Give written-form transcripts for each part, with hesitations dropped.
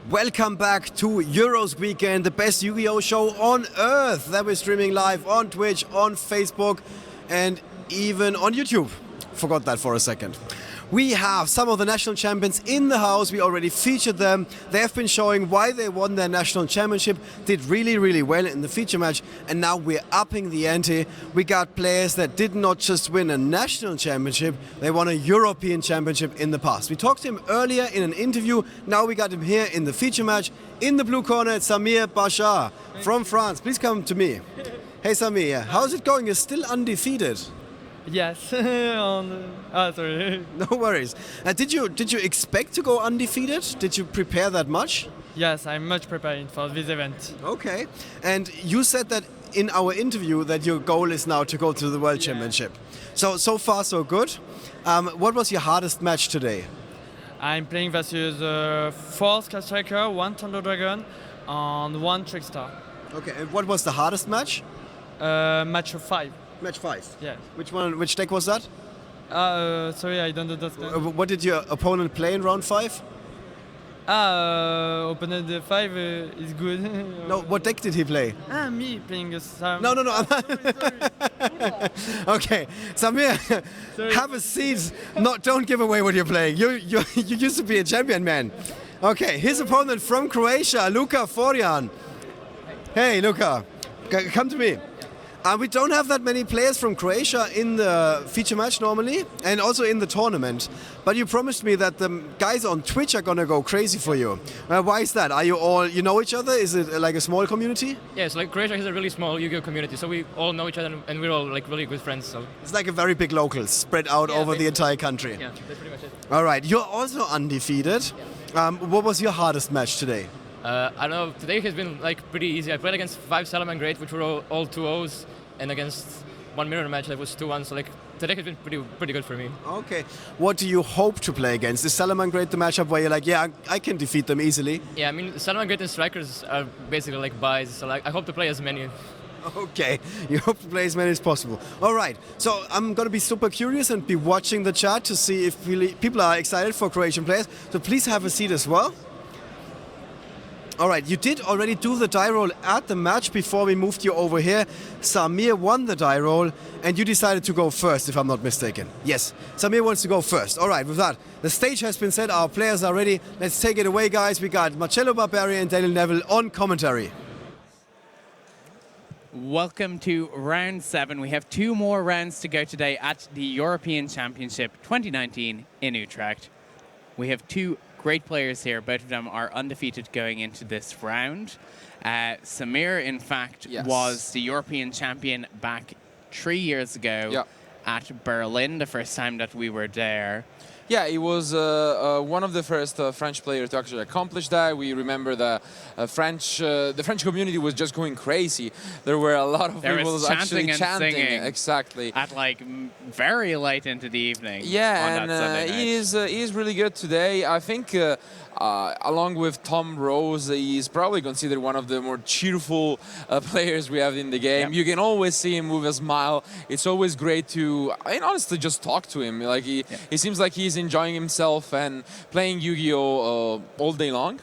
Welcome back to Euros Weekend, the best Yu-Gi-Oh show on earth that we're streaming live on Twitch, on Facebook, and even on YouTube. Forgot that for a second. We have some of the national champions in the house. We already featured them. They have been showing why they won their national championship, did really, really well in the feature match, and now we're upping the ante. We got players that did not just win a national championship, they won a European championship in the past. We talked to him earlier in an interview. Now we got him here in the feature match. In the blue corner, it's Samir Bachar from France. Please come to me. Hey Samir, how's it going? You're still undefeated. Yes. Sorry. No worries. Did you expect to go undefeated? Did you prepare that much? Yes, I'm much prepared for this event. Okay. And you said that in our interview that your goal is now to go to the World Championship. So far so good. What was your hardest match today? I'm playing versus 4 Sky Striker, 1 Thunder Dragon, and 1 Trickstar. Okay. And what was the hardest match? Match of 5. Match 5. Yes. Which deck was that? Sorry, I don't understand. What did your opponent play in round 5? Opponent 5 is good. No, what deck did he play? Me playing a Sam. No. Sorry. Okay, Samir, have a seat. Don't give away what you're playing. You used to be a champion, man. Okay, his opponent from Croatia, Luka Forjan. Hey, Luka, come to me. We don't have that many players from Croatia in the feature match normally, and also in the tournament. But you promised me that the guys on Twitch are gonna go crazy for you. Why is that? Are you all, you know each other? Is it like a small community? Yeah, so like Croatia is a really small Yu-Gi-Oh community, so we all know each other and we're all like really good friends. So it's like a very big local spread out over the entire country. Yeah, that's pretty much it. All right, you're also undefeated. Yeah. What was your hardest match today? I don't know, today has been like pretty easy. I played against 5 Salamangreat, which were all 2-0s, and against 1 mirror match that was 2-1, so like today has been pretty good for me. Okay, what do you hope to play against? Is Salamangreat the matchup where you're like, yeah, I can defeat them easily? Yeah, I mean, Salamangreat and Strikers are basically like buys, so like I hope to play as many. Okay, you hope to play as many as possible. All right, so I'm going to be super curious and be watching the chat to see if really people are excited for Croatian players, so please have a seat as well. All right, you did already do the die roll at the match before we moved you over here. Samir won the die roll, and you decided to go first, if I'm not mistaken. Yes, Samir wants to go first. All right, with that, the stage has been set. Our players are ready. Let's take it away, guys. We got Marcello Barbarian and Daniel Neville on commentary. Welcome to round 7. We have 2 more rounds to go today at the European Championship 2019 in Utrecht. We have 2 great players here. Both of them are undefeated going into this round. Samir, in fact, was the European champion back 3 years ago at Berlin, the first time that we were there. Yeah, he was one of the first French players to actually accomplish that. We remember the French community was just going crazy. There were a lot of people actually chanting. Exactly. At like very late into the evening. Yeah, on that Sunday night. he is really good today. I think along with Tom Rose, he's probably considered one of the more cheerful players we have in the game. Yep. You can always see him with a smile. It's always great to, honestly, just talk to him. Like he seems like he's enjoying himself and playing Yu-Gi-Oh all day long.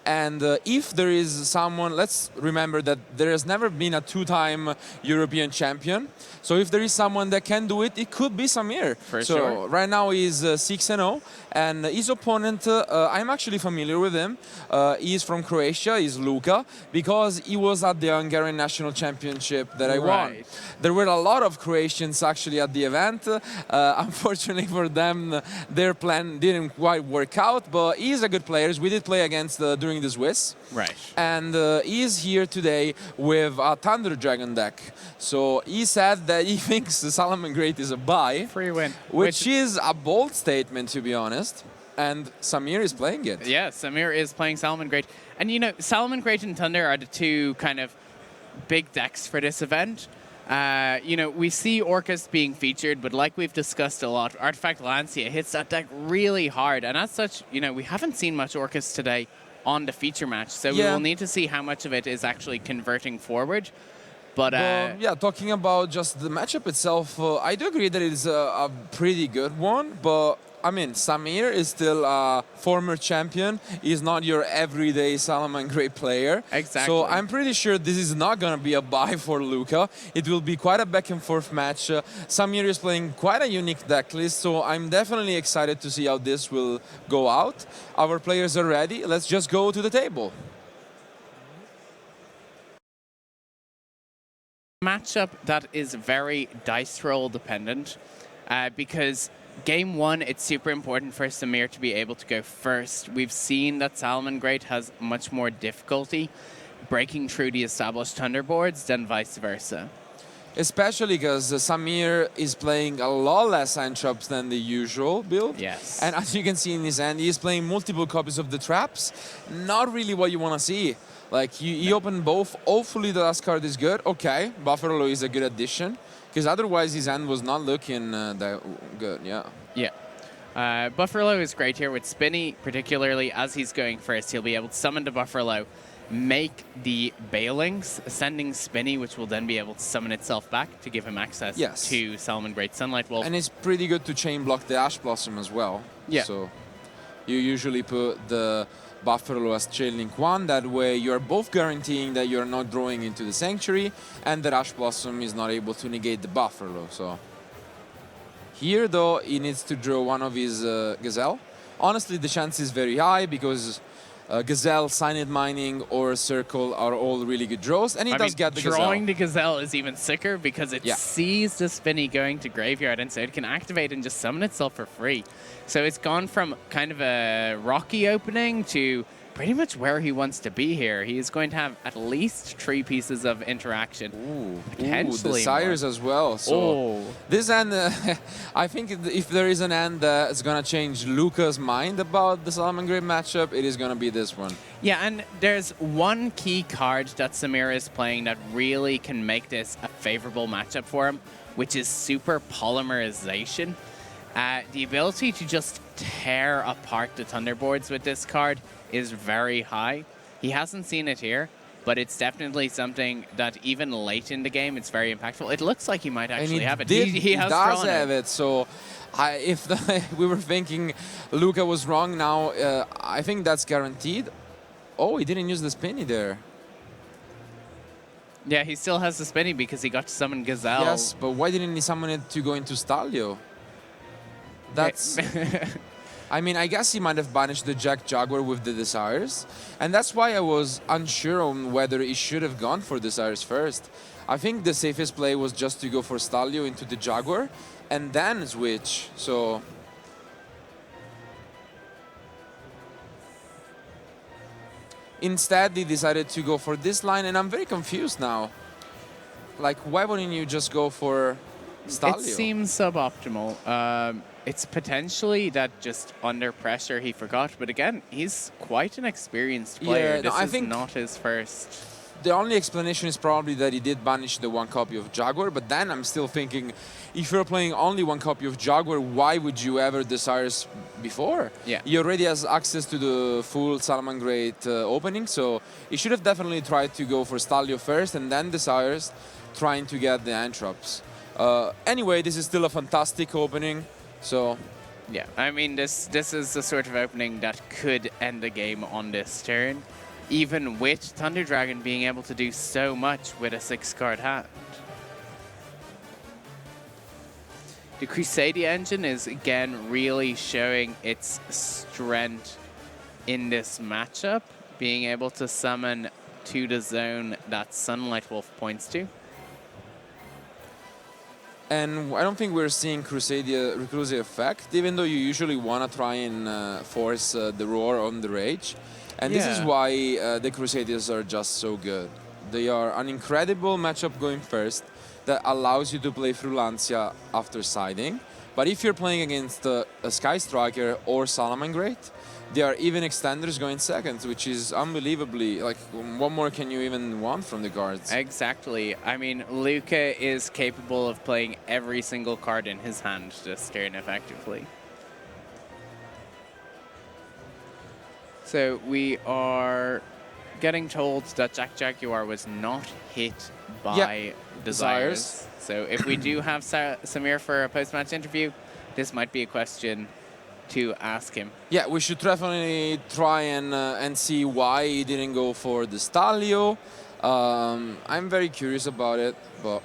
And if there is someone, let's remember that there has never been a 2-time European champion. So if there is someone that can do it, it could be Samir. For so sure. Right now he's 6-0, and his opponent, I'm actually familiar with him. He's from Croatia, he's Luka, because he was at the Hungarian National Championship that I won. There were a lot of Croatians actually at the event. Unfortunately for them, their plan didn't quite work out, but he's a good player. We did play against during the Swiss. Right. And he's here today with a Thunder Dragon deck. So he said that he thinks the Salamangreat is a buy. Free win. Which is a bold statement, to be honest. And Samir is playing it. Yeah, Samir is playing Salamangreat. And you know, Salamangreat and Thunder are the 2 kind of big decks for this event. You know, we see Orcus being featured, but like we've discussed a lot, Artifact Lancia hits that deck really hard. And as such, you know, we haven't seen much Orcus today on the feature match. So we will need to see how much of it is actually converting forward. But yeah, talking about just the matchup itself, I do agree that it is a pretty good one, but I mean, Samir is still a former champion. He's not your everyday Salamangreat player. Exactly. So I'm pretty sure this is not going to be a bye for Luka. It will be quite a back and forth match. Samir is playing quite a unique deck list, so I'm definitely excited to see how this will go out. Our players are ready. Let's just go to the table. Matchup that is very dice roll dependent because game one, it's super important for Samir to be able to go first. We've seen that Salamangreat has much more difficulty breaking through the established Thunderboards than vice versa. Especially because Samir is playing a lot less hand traps than the usual build. Yes. And as you can see in his hand, he is playing multiple copies of the traps. Not really what you want to see. Like, he opened both. Hopefully the last card is good. Okay, Buffalo is a good addition. Because otherwise his hand was not looking that good, yeah. Yeah. Buffalo is great here with Spinny, particularly as he's going first. He'll be able to summon the Buffalo, make the Bailings, sending Spinny, which will then be able to summon itself back to give him access to Salamangreat Sunlight Wolf. And it's pretty good to chain block the Ash Blossom as well. Yeah. So you usually put the Buffalo as chain link 1, that way you're both guaranteeing that you're not drawing into the Sanctuary and that Ash Blossom is not able to negate the Buffalo. So here though, he needs to draw one of his Gazelle. Honestly, the chance is very high because Gazelle, Cyanide Mining, or Circle are all really good draws, and he does get the Gazelle. Drawing the Gazelle is even sicker because it sees the Spinny going to graveyard, and so it can activate and just summon itself for free. So it's gone from kind of a rocky opening to pretty much where he wants to be here. He is going to have at least 3 pieces of interaction. Potentially the Sires as well. So this hand, I think if there is an hand that's going to change Luka's mind about the Salamangreat matchup, it is going to be this one. Yeah, and there's one key card that Samir is playing that really can make this a favorable matchup for him, which is Super Polymerization. The ability to just tear apart the Thunderboards with this card is very high. He hasn't seen it here, but it's definitely something that even late in the game, it's very impactful. It looks like he might actually have it. He does have it. So if we were thinking Luka was wrong now, I think that's guaranteed. Oh, he didn't use the Spinny there. Yeah, he still has the Spinny because he got to summon Gazelle. Yes, but why didn't he summon it to go into Stalio? That's... I mean, I guess he might have banished the Jack Jaguar with the Desires, and that's why I was unsure on whether he should have gone for Desires first. I think the safest play was just to go for Stalio into the Jaguar, and then switch, so... Instead, he decided to go for this line, and I'm very confused now. Like, why wouldn't you just go for Stalio? It seems suboptimal. It's potentially that just under pressure he forgot, but again, he's quite an experienced player. Yeah, no, I think not his first. The only explanation is probably that he did banish the 1 copy of Jaguar, but then I'm still thinking, if you're playing only 1 copy of Jaguar, why would you ever Desires before? Yeah. He already has access to the full Salamangreat opening, so he should have definitely tried to go for Stalio first and then Desires, trying to get the Anthrops. Anyway, this is still a fantastic opening, so... Yeah, I mean, this is the sort of opening that could end the game on this turn, even with Thunder Dragon being able to do so much with a 6-card hand. The Crusadia engine is, again, really showing its strength in this matchup, being able to summon to the zone that Sunlight Wolf points to. And I don't think we're seeing Crusadia effect, even though you usually want to try and force the Roar on the Rage. And this is why the Crusadias are just so good. They are an incredible matchup going first that allows you to play through Lancia after siding. But if you're playing against a Sky Striker or Salamangreat, they are even extenders going second, which is unbelievably, like, what more can you even want from the cards? Exactly. I mean, Luka is capable of playing every single card in his hand this turn effectively. So we are getting told that Jack Jaguar was not hit by Desires. So if we do have Samir for a post-match interview, this might be a question to ask him. Yeah, we should definitely try and see why he didn't go for the Stalio. I'm very curious about it, but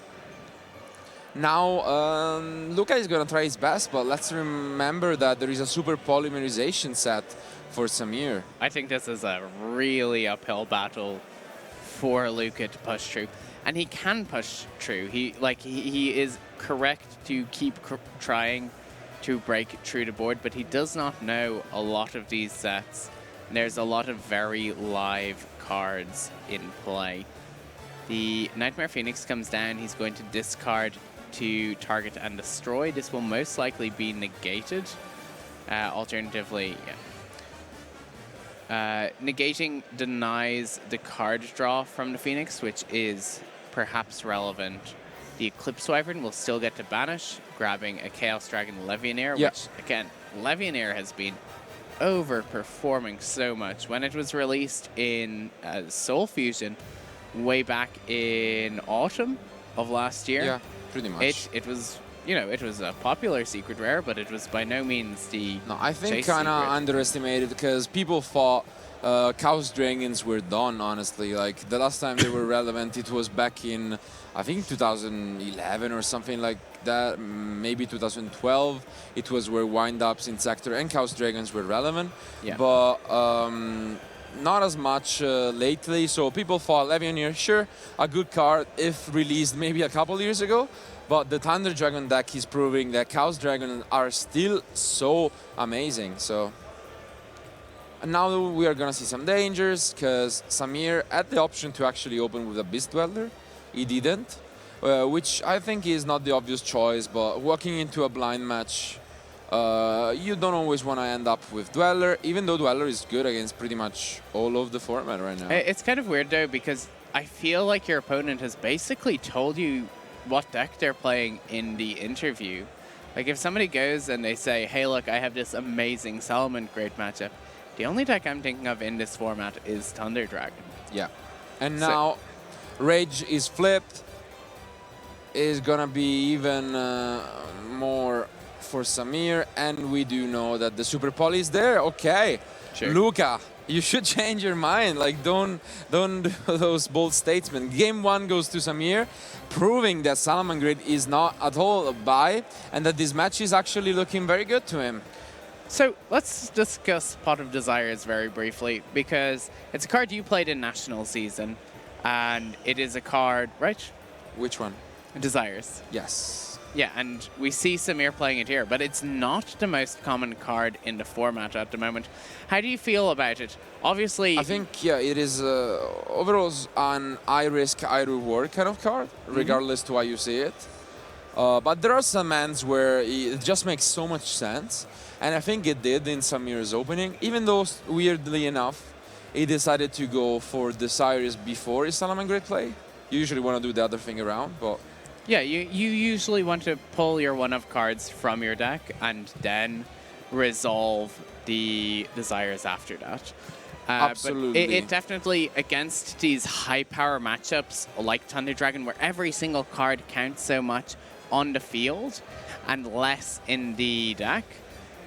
now Luka is gonna try his best, but let's remember that there is a super polymerization set for Samir. I think this is a really uphill battle for Luka to push through, and he can push through. He is correct to keep trying to break through the board, but he does not know a lot of these sets. There's a lot of very live cards in play. The Nightmare Phoenix comes down. He's going to discard to target and destroy. This will most likely be negated. Alternatively, negating denies the card draw from the Phoenix, which is perhaps relevant. The Eclipse Wyvern will still get to banish, grabbing a Chaos Dragon Legionnaire, which, again, Legionnaire has been overperforming so much. When it was released in Soul Fusion way back in autumn of last year, Yeah, pretty much. it was, you know, it was a popular secret rare, but it was by no means the No, I think chase kind of secret. underestimated because people thought Chaos Dragons were done, honestly. Like, the last time they were relevant, it was back in, I think, 2011 or something like that, maybe 2012. It was where Wind-Ups, Insector, and Chaos Dragons were relevant. Yeah. But not as much lately. So people thought Legionnaire, sure, a good card if released maybe a couple years ago. But the Thunder Dragon deck is proving that Chaos Dragons are still so amazing. So and now we are gonna see some dangers because Samir had the option to actually open with a Beast Dweller. He didn't, which I think is not the obvious choice. But walking into a blind match, you don't always want to end up with Dweller, even though Dweller is good against pretty much all of the format right now. It's kind of weird though, because I feel like your opponent has basically told you what deck they're playing in the interview. Like if somebody goes and they say, hey look, I have this amazing Salamangreat matchup, the only deck I'm thinking of in this format is Thunder Dragon. Yeah. And now Rage is flipped. Is gonna be even more for Samir, and we do know that the Super Poly is there. Okay. Sure. Luka, you should change your mind. Like, don't do those bold statements. Game 1 goes to Samir, proving that Salamangreat is not at all a buy, and that this match is actually looking very good to him. So let's discuss Pot of Desires very briefly, because it's a card you played in National Season, and it is a card, right? Which one? Desires. Yes. Yeah, and we see Samir playing it here, but it's not the most common card in the format at the moment. How do you feel about it? Obviously, I think, yeah, it is overall an high risk, high reward kind of card, regardless to how you see it. But there are some hands where it just makes so much sense, and I think it did in Samir's opening, even though, weirdly enough, he decided to go for Desires before his Salamangreat play. You usually want to do the other thing around, but yeah, you usually want to pull your one-of cards from your deck and then resolve the Desires after that. Absolutely. But it definitely, against these high-power matchups like Thunder Dragon, where every single card counts so much on the field and less in the deck,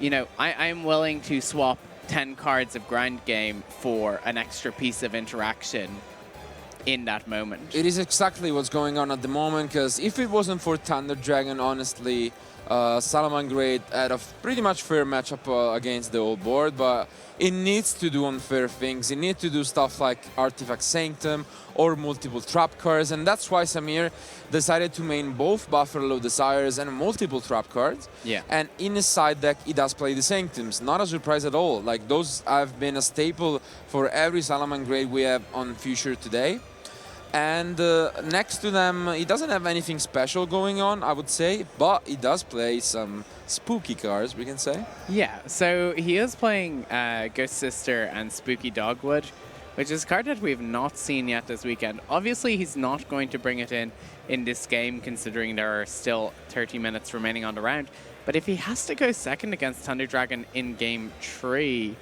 you know, I'm willing to swap 10 cards of Grind Game for an extra piece of interaction in that moment. it is exactly what's going on at the moment, because if it wasn't for Thunder Dragon, honestly, Salamangreat had a pretty much fair matchup against the old board, but it needs to do unfair things. It needs to do stuff like Artifact Sanctum or multiple trap cards, and that's why Samir decided to main both Buffalo Desires and multiple trap cards. Yeah. And in his side deck, he does play the Sanctums. Not a surprise at all. Like, those have been a staple for every Salamangreat we have on Future today. And next to them, he doesn't have anything special going on, I would say, but he does play some spooky cards, we can say. Yeah, so he is playing Ghost Sister and Spooky Dogwood, which is a card that we've not seen yet this weekend. Obviously, he's not going to bring it in this game, considering there are still 30 minutes remaining on the round. But if he has to go second against Thunder Dragon in Game 3,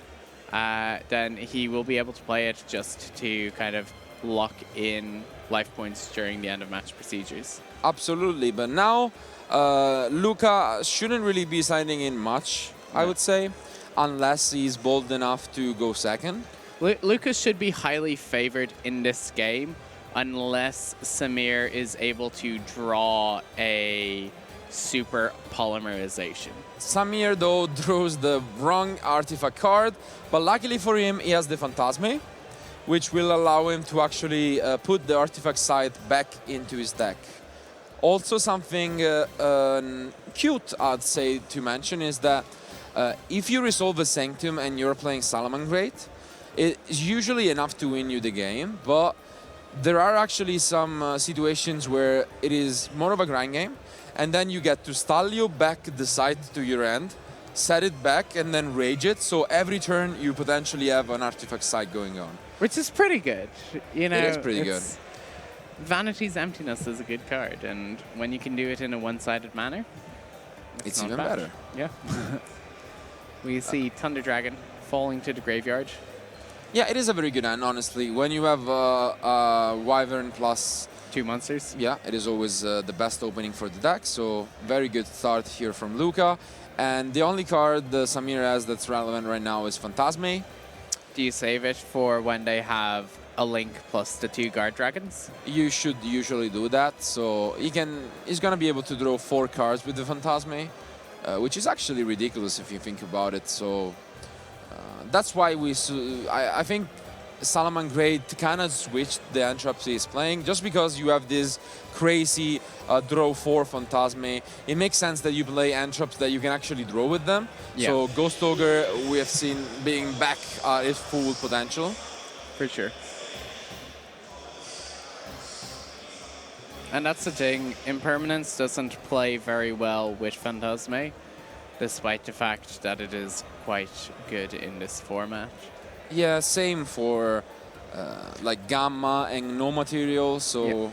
then he will be able to play it just to kind of lock in life points during the end of match procedures. Absolutely, but now Luka shouldn't really be signing in much, I would say, unless he's bold enough to go second. Lucas should be highly favored in this game unless Samir is able to draw a super polymerization. Samir, though, draws the wrong artifact card, but luckily for him, he has the Phantasme, which will allow him to actually put the artifact side back into his deck. Also, something cute, I'd say, to mention is that if you resolve a Sanctum and you're playing Salamangreat, it's usually enough to win you the game, but there are actually some situations where it is more of a grind game, and then you get to Stalio back the side to your end, set it back, and then rage it, so every turn you potentially have an artifact side going on. Which is pretty good. You know, It is pretty good. Vanity's Emptiness is a good card, and when you can do it in a one-sided manner, It's not even bad. better. Yeah. We see Thunder Dragon falling to the graveyard. Yeah, it is a very good hand, honestly. When you have Wyvern plus... 2 monsters. Yeah, it is always the best opening for the deck, so very good start here from Luka. And the only card Samir has that's relevant right now is Phantasme. Do you save it for when they have a link plus the 2 guard dragons? You should usually do that, so he's gonna be able to draw 4 cards with the Phantasme, which is actually ridiculous if you think about it. So that's why I think Salamangreat kind of switched the entraps he's playing, just because you have this crazy draw 4 Phantasme. It makes sense that you play entraps that you can actually draw with them. Yeah. So Ghost Ogre we have seen being back at its full potential. For sure. And that's the thing, Impermanence doesn't play very well with Phantasme, despite the fact that it is quite good in this format. Yeah, same for like Gamma and No Material, so...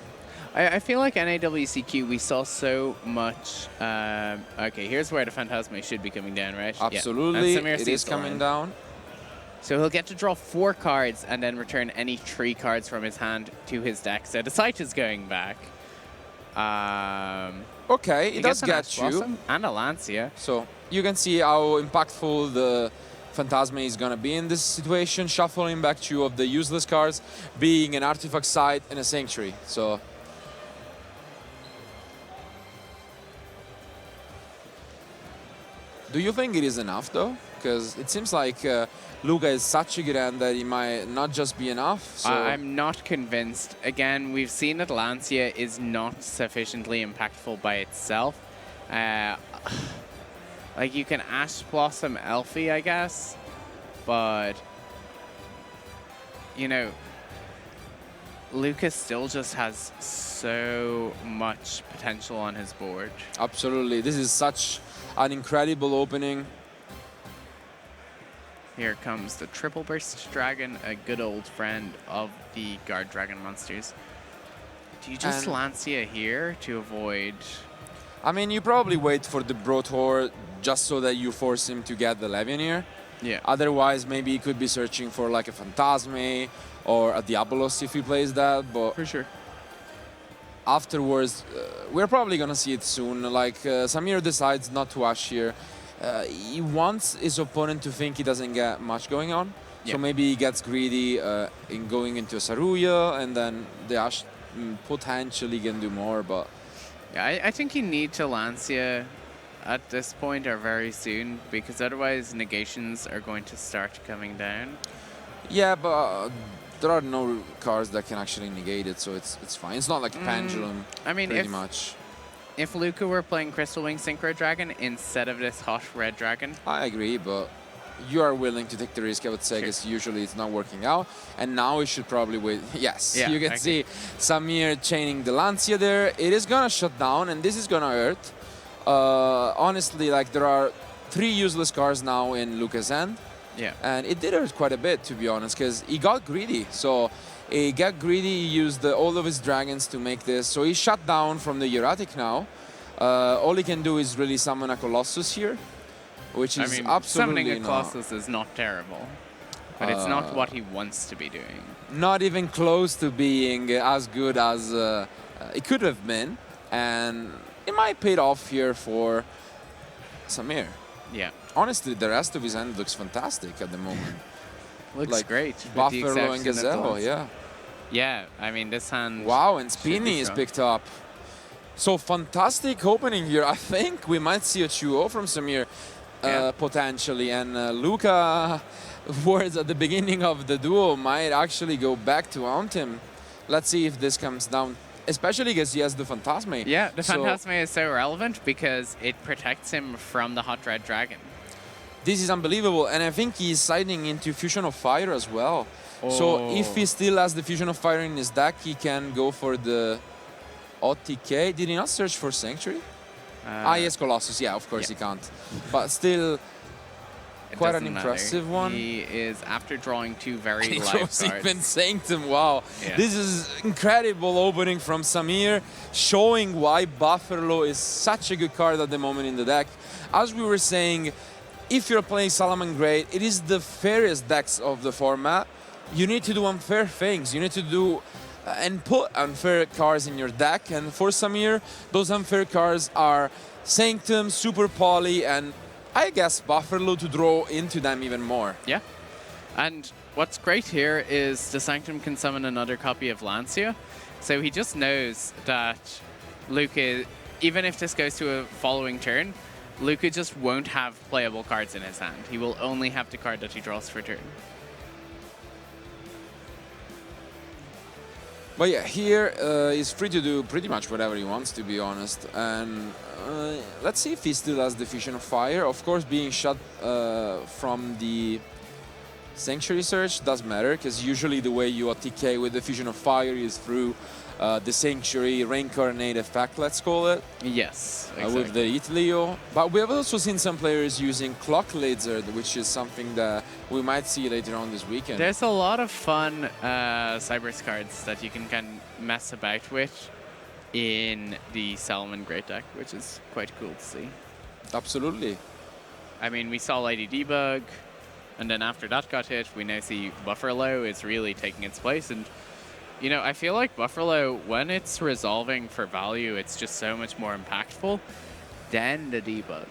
Yeah. I feel like NAWCQ, we saw so much... okay, here's where the Phantasme should be coming down, right? Absolutely, Yeah. And Samir it sees is the coming line. down. So he'll get to draw 4 cards and then return any 3 cards from his hand to his deck. So the sight is going back. Okay, He it does gets an get Ash you. Blossom and a Lancia. So you can see how impactful the Phantasme is gonna be in this situation, shuffling back 2 of the useless cards, being an artifact side and a sanctuary. So do you think it is enough though? Because it seems like Luka is such a good hand that he might not just be enough. So I'm not convinced. Again, we've seen that Lancia is not sufficiently impactful by itself. Like, you can Ash Blossom Elfie, I guess, but, you know, Lucas still just has so much potential on his board. absolutely, this is such an incredible opening. Here comes the Triple Burst Dragon, a good old friend of the Guard Dragon monsters. Do you just And- Lancia here to avoid... I mean, you probably wait for the Brotor just so that you force him to get the Levianeer. Yeah. Otherwise, maybe he could be searching for like a Phantasme or a Diabolos if he plays that. But For sure. afterwards, we're probably gonna see it soon. Like Samir decides not to Ash here. He wants his opponent to think he doesn't get much going on. Yeah. So maybe he gets greedy in going into a Saruya, and then the Ash potentially can do more. But Yeah, I think you need to Lancia at this point or very soon, because otherwise negations are going to start coming down. yeah, but there are no cards that can actually negate it, so it's fine. It's not like a pendulum, I mean, pretty much. if Luka were playing Crystal Wing Synchro Dragon instead of this hot red dragon, I agree, but you are willing to take the risk, I would say, because usually it's not working out. And now we should probably wait. Yes, Yeah, you can okay. see Samir chaining the Lancia there. It is going to shut down, and this is going to hurt. Honestly, like, there are 3 useless cards now in Luka's hand. yeah. And it did hurt quite a bit, to be honest, because he got greedy. So he got greedy, he used all of his dragons to make this. So he's shut down from the Hieratic now. All he can do is really summon a Colossus here, which I is mean, absolutely summoning a not. Colossus is not terrible. But it's not what he wants to be doing. Not even close to being as good as it could have been. And it might pay off here for Samir. Yeah. Honestly, the rest of his hand looks fantastic at the moment. Looks like great. with the Buffalo and exception of Gazelle, those. yeah. Yeah, I mean, this hand... Wow, and should be Spini is strong. picked up. So fantastic opening here. I think we might see a 2-0 from Samir potentially. And Luka, words at the beginning of the duel, might actually go back to haunt him. Let's see if this comes down, especially because he has the Phantasme. Yeah, the So Phantasme is so relevant because it protects him from the Hot Red Dragon. this is unbelievable. And I think he's siding into Fusion of Fire as well. So if he still has the Fusion of Fire in his deck, he can go for the OTK. Did he not search for Sanctuary? Yes, Colossus. Yeah, of course he can't. But still, It quite an doesn't matter. impressive one. He is, after drawing two very He live chose cards. even Sanctum. Wow. Yeah. This is incredible opening from Samir, showing why Buffalo is such a good card at the moment in the deck. As we were saying, if you're playing Salamangreat, it is the fairest decks of the format. You need to do unfair things. You need to do and put unfair cards in your deck. And for Samir, those unfair cards are Sanctum, Super Poly, and I guess Buffalo to draw into them even more. Yeah. And what's great here is the Sanctum can summon another copy of Lancia. So he just knows that Luka, even if this goes to a following turn, Luka just won't have playable cards in his hand. He will only have the card that he draws for turn. But yeah, here he's free to do pretty much whatever he wants, to be honest. And let's see if he still has the Fusion of Fire. Of course, being shot from the Sanctuary Search does matter, because usually the way you OTK with the Fusion of Fire is through the Sanctuary Reincarnate effect, let's call it. Yes, exactly. With the Itleo. But we have also seen some players using Clock Lizard, which is something that we might see later on this weekend. There's a lot of fun Cybers cards that you can kind of mess about with in the Salamangreat deck, which is quite cool to see. Absolutely. I mean, we saw Lady Debug, and then after that got hit, we now see Buffalo is really taking its place. And, you know, I feel like Buffalo, when it's resolving for value, it's just so much more impactful than the Debug.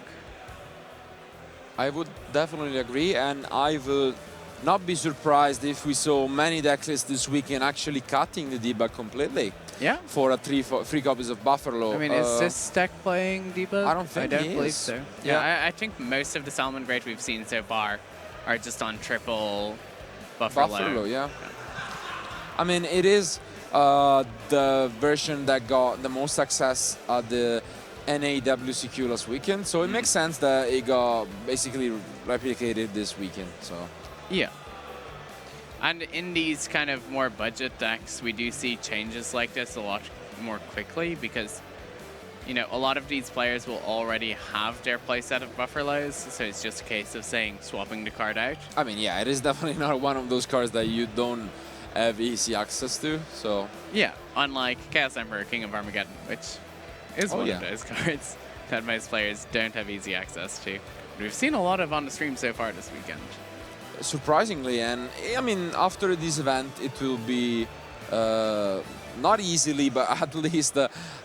I would definitely agree, and I would not be surprised if we saw many deck lists this weekend actually cutting the debug completely. Yeah. For three copies of Buffalo. I mean, is this deck playing Debug? I don't think I don't he believe is. so. Yeah. Yeah, I think most of the Salamangreat we've seen so far are just on triple Buffalo. Yeah. I mean, it is the version that got the most success at the NA WCQ last weekend, so it makes sense that it got basically replicated this weekend. So Yeah. And in these kind of more budget decks, we do see changes like this a lot more quickly because, you know, a lot of these players will already have their playset of Buffaloes, so it's just a case of saying swapping the card out. I mean, yeah, it is definitely not one of those cards that you don't have easy access to. So Yeah, unlike Chaos Emperor, King of Armageddon, which is one of those cards that most players don't have easy access to. We've seen a lot of on the stream so far this weekend. surprisingly, and I mean, after this event, it will be not easily, but at least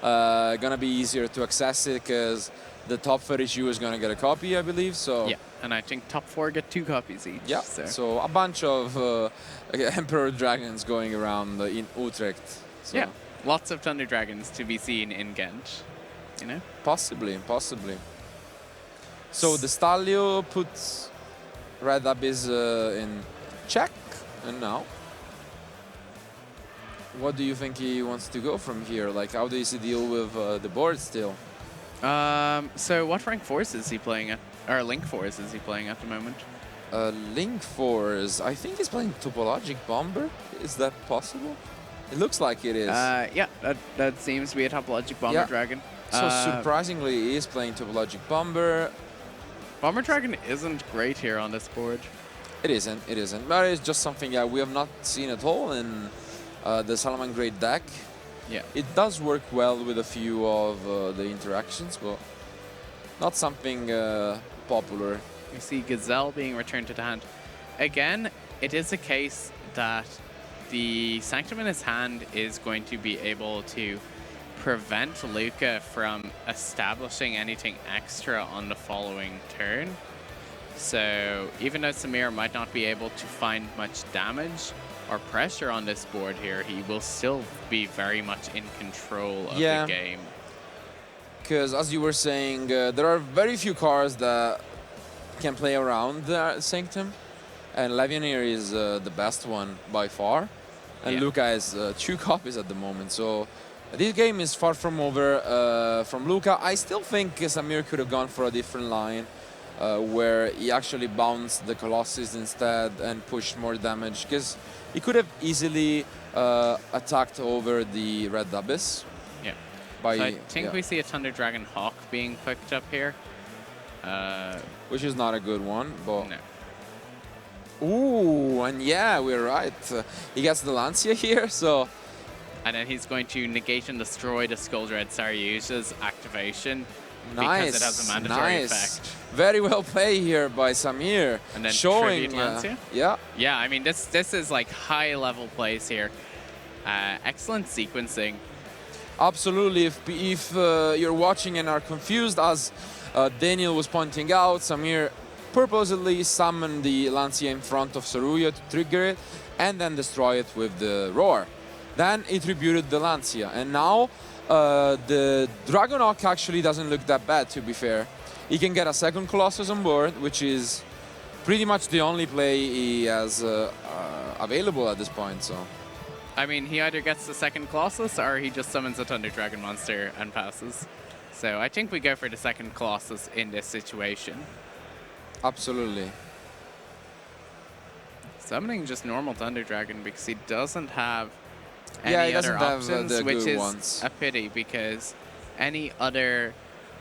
gonna be easier to access it because the top 32 is gonna get a copy, I believe. So Yeah, and I think top 4 get 2 copies each. yeah, so a bunch of Emperor Dragons going around in Utrecht. So Yeah, lots of Thunder Dragons to be seen in Ghent, you know? possibly. So the Stalio puts Red Abyss in check, and now what do you think he wants to go from here? Like, how does he deal with the board still? So what rank force is he playing at? Or Link force is he playing at the moment? Link Force, I think he's playing Topologic Bomber. Is that possible? It looks like it is. Yeah, that seems to be a Topologic Bomber Yeah. Dragon. So surprisingly, he is playing Topologic Bomber. Bomber Dragon isn't great here on this board. It isn't. But it's just something that we have not seen at all in the Salamangreat deck. Yeah. It does work well with a few of the interactions, but not something popular. We see Gazelle being returned to the hand. Again, it is a case that the Sanctum in his hand is going to be able to prevent Luka from establishing anything extra on the following turn. So even though Samir might not be able to find much damage or pressure on this board here, he will still be very much in control of the game. Because as you were saying, there are very few cards that can play around the Sanctum, and Legionnaire is the best one by far. And Luka has 2 copies at the moment, so this game is far from over from Luka. I still think Samir could have gone for a different line, where he actually bounced the Colossus instead and pushed more damage, because he could have easily attacked over the Red Abyss. Yeah. So I think we see a Thunder Dragon Hawk being picked up here. Which is not a good one, but... No. Ooh, and yeah, we're right. He gets the Lancia here, so... And then he's going to negate and destroy the Skull Dread Saryuja's activation. Nice, because it has a mandatory effect. Very well played here by Samir. And then showing Lancia. Yeah, I mean, this is like high-level plays here. Excellent sequencing. Absolutely. If you're watching and are confused, as Daniel was pointing out, Samir purposely summoned the Lancia in front of Saruya to trigger it and then destroy it with the Roar. Then he tributed the Lancia, and now the Dragonhawk actually doesn't look that bad, to be fair. He can get a second Colossus on board, which is pretty much the only play he has available at this point. So, I mean, he either gets the second Colossus or he just summons a Thunder Dragon monster and passes. So I think we go for the second Colossus in this situation. Absolutely. Summoning just normal Thunder Dragon because he doesn't have any other options, which is a pity because any other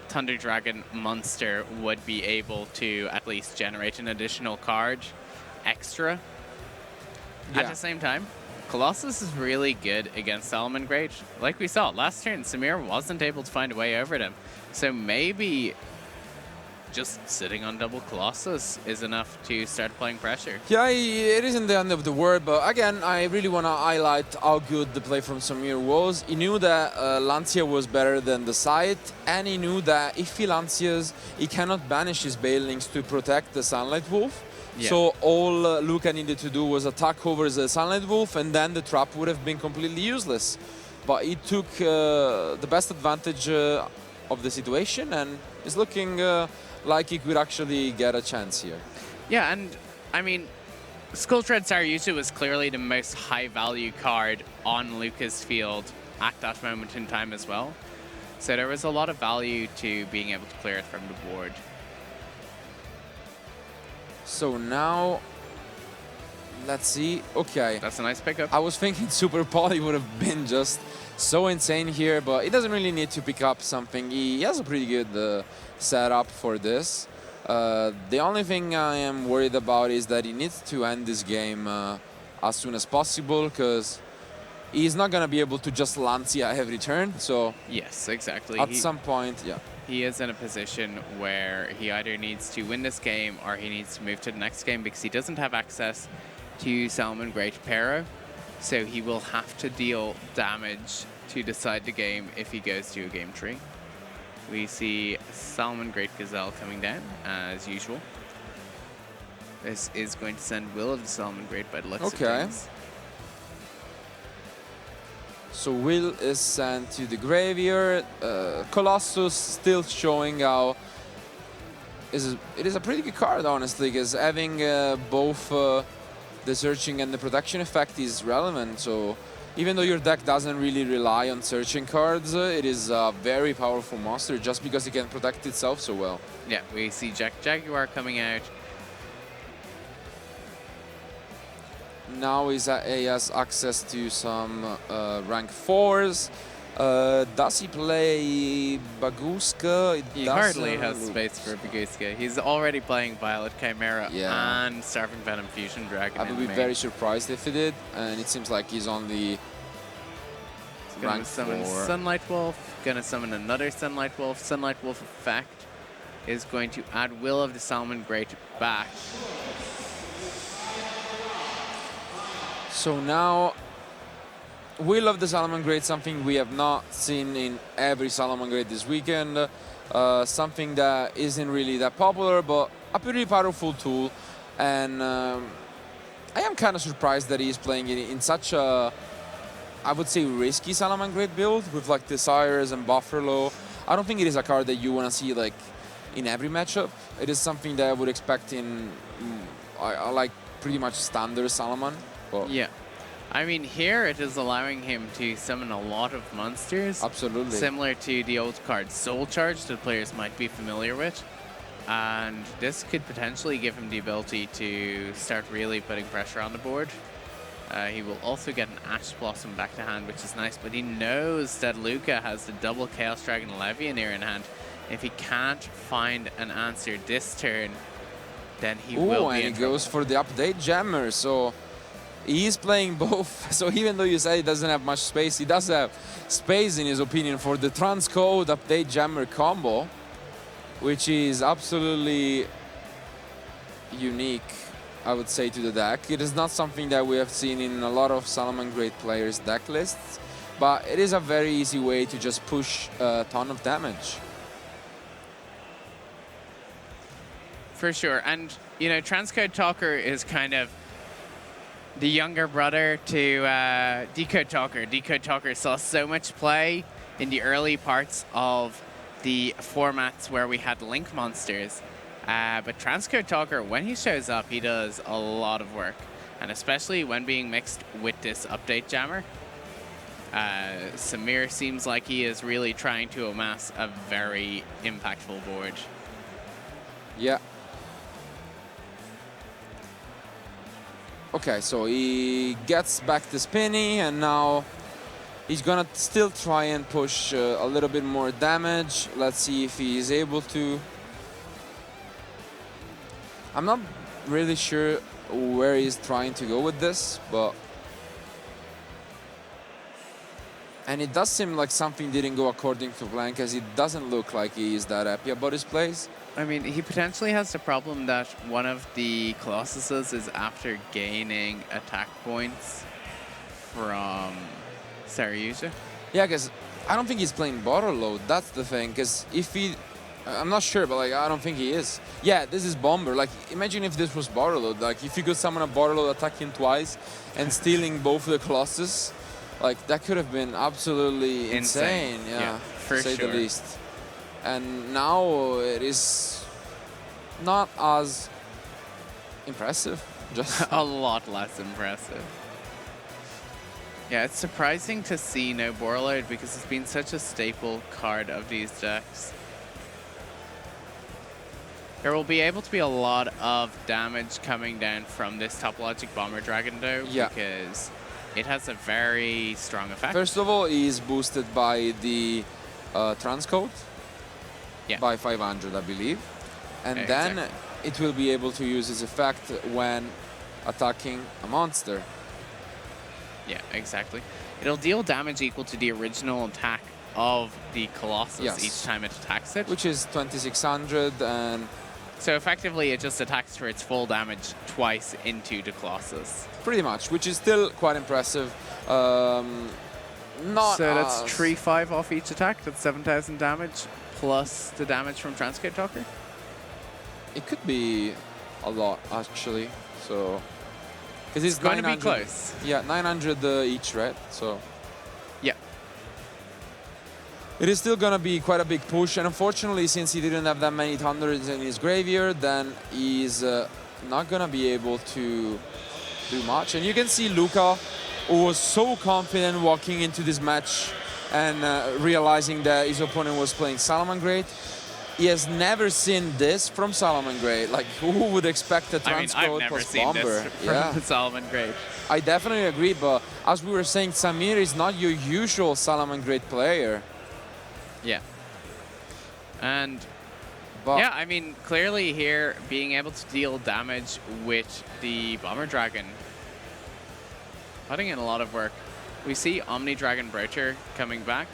Thunder Dragon monster would be able to at least generate an additional card extra. At the same time, Colossus is really good against Salamangreat. Like we saw last turn, Samir wasn't able to find a way over them. So maybe just sitting on double Colossus is enough to start playing pressure. Yeah, it isn't the end of the world, but again, I really want to highlight how good the play from Samir was. He knew that Lancia was better than the site, and he knew that if he Lancias, he cannot banish his Banelings to protect the Sunlight Wolf. Yeah. So all Luka needed to do was attack over the Sunlight Wolf, and then the trap would have been completely useless. But he took the best advantage of the situation, and is looking like he could actually get a chance here. Yeah, and I mean, Skull Dread Saryuja was clearly the most high-value card on Luka's field at that moment in time as well. So there was a lot of value to being able to clear it from the board. So now, let's see. Okay. That's a nice pickup. I was thinking Super Poly would have been just so insane here, but he doesn't really need to pick up something. He has a pretty good setup for this. The only thing I am worried about is that he needs to end this game as soon as possible, because he's not going to be able to just Lancia every turn. So yes, exactly. At some point, he is in a position where he either needs to win this game or he needs to move to the next game because he doesn't have access to Salamangreat Pero. So he will have to deal damage to decide the game if he goes to a game tree. We see Salamangreat Gazelle coming down, as usual. This is going to send Will of the Salamangreat by the looks of things. So Will is sent to the graveyard. Colossus still showing how it is a pretty good card, honestly, because having both the searching and the protection effect is relevant. So even though your deck doesn't really rely on searching cards, it is a very powerful monster just because it can protect itself so well. Yeah, we see Jaguar coming out. Now he has access to some rank 4s. Does he play Baguska? He hardly has space for Baguska. He's already playing Violet Chimera and Starving Venom Fusion Dragon. I would be very surprised if he did, and it seems like he's only rank 4. Summon Sunlight Wolf, gonna summon another Sunlight Wolf. Sunlight Wolf effect is going to add Will of the Salamangreat back. So now, Will of the Salamangreat, something we have not seen in every Salamangreat this weekend. Something that isn't really that popular, but a pretty powerful tool. And I am kind of surprised that he's playing it in such a, I would say, risky Salamangreat build with like Desires and Buffalo. I don't think it is a card that you want to see like in every matchup. It is something that I would expect in I like pretty much standard Salaman. But Yeah. I mean, here it is allowing him to summon a lot of monsters. absolutely. Similar to the old card Soul Charge that players might be familiar with. And this could potentially give him the ability to start really putting pressure on the board. He will also get an Ash Blossom back to hand, which is nice, but he knows that Luka has the double Chaos Dragon Levianeer in hand. If he can't find an answer this turn, then he will be and in he goes for the update jammer, so he's playing both. So even though you say he doesn't have much space, he does have space in his opinion for the transcode update jammer combo, which is absolutely unique, I would say, to the deck. It is not something that we have seen in a lot of Salamangreat players' deck lists, but it is a very easy way to just push a ton of damage. For sure. And, you know, Transcode Talker is kind of the younger brother to Decode Talker. Decode Talker saw so much play in the early parts of the formats where we had Link monsters. But Transcode Talker, when he shows up, he does a lot of work. And especially when being mixed with this update jammer. Samir seems like he is really trying to amass a very impactful board. Yeah. Okay, so he gets back the spinny, and now he's gonna still try and push a little bit more damage. Let's see if he is able to. I'm not really sure where he's trying to go with this, but... And it does seem like something didn't go according to plan, because it doesn't look like he is that happy about his plays. I mean, he potentially has the problem that one of the Colossuses is after gaining attack points from Saryuja. Yeah, because I don't think he's playing border load. That's the thing. Because if he, I'm not sure, but like I don't think he is. Yeah, this is bomber. Like imagine if this was border load. Like if you could summon a border load attacking twice and stealing both the Colossus, like that could have been absolutely insane. Yeah, for to say sure. the least. And now it is not as impressive. Just A lot less impressive. Yeah, it's surprising to see no Borreload because it's been such a staple card of these decks. There will be able to be a lot of damage coming down from this Topologic Bomber Dragon though, Yeah. because it has a very strong effect. First of all, he is boosted by the transcode. Yeah. By 500, I believe. And Yeah, then exactly. it will be able to use its effect when attacking a monster. Yeah, exactly. It'll deal damage equal to the original attack of the Colossus Yes. each time it attacks it. Which is 2600, and So effectively it just attacks for its full damage twice into the Colossus. pretty much, which is still quite impressive. Not So that's as- 3-5 off each attack. That's 7,000 damage plus the damage from Transcode Talker. It could be a lot, actually. So, because it's Going to be 900 close. Yeah, 900 each, right? So Yeah. it is still gonna be quite a big push, and unfortunately, since he didn't have that many Thunders in his graveyard, then he's not gonna be able to do much. And you can see Luka, who was so confident walking into this match and realizing that his opponent was playing Salamangreat. He has never seen this from Salamangreat. Like, who would expect a I mean, I've transcode never plus seen bomber? this from Yeah. Salamangreat. I definitely agree, but as we were saying, Samir is not your usual Salamangreat player. Yeah. And But yeah, I mean, clearly here, being able to deal damage with the Bomber Dragon, putting in a lot of work. We see Omni Dragon Broocher coming back.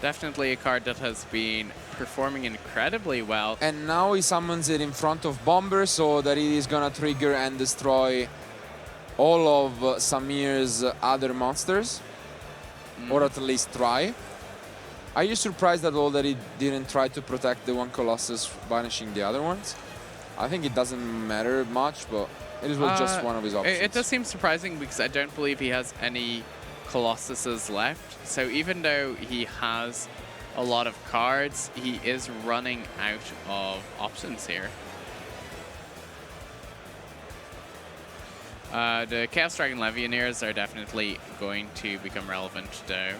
Definitely a card that has been performing incredibly well. and now he summons it in front of Bomber so that it is gonna trigger and destroy all of Samir's other monsters, or at least try. Are you surprised at all that he didn't try to protect the one Colossus, banishing the other ones? I think it doesn't matter much, but it was just one of his options. It does seem surprising because I don't believe he has any Colossuses left. So even though he has a lot of cards, he is running out of options here. The Chaos Dragon Legionnaires are definitely going to become relevant though.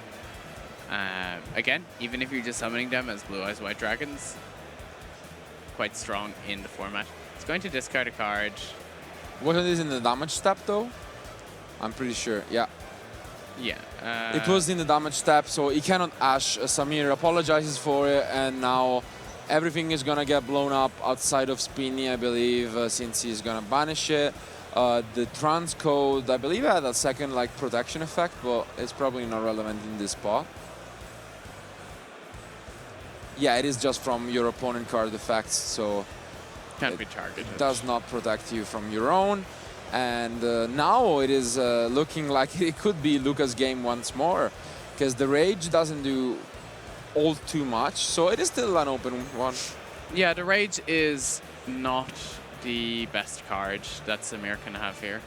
Again, even if you're just summoning them as Blue Eyes White Dragons, quite strong in the format. It's going to discard a card. Wasn't this in the damage step though? I'm pretty sure, yeah. Yeah. It was in the damage step, so he cannot Ash. Samir apologizes for it, and now everything is gonna get blown up outside of Spinny, I believe, since he's gonna banish it. The trans code, I believe, had a second like protection effect, but it's probably not relevant in this spot. Yeah, it is just from your opponent card effects, so Can't be targeted. does not protect you from your own. And now it is looking like it could be Luka's game once more, because the Rage doesn't do all too much, so it is still an open one. Yeah, the Rage is not the best card that Samir can have here.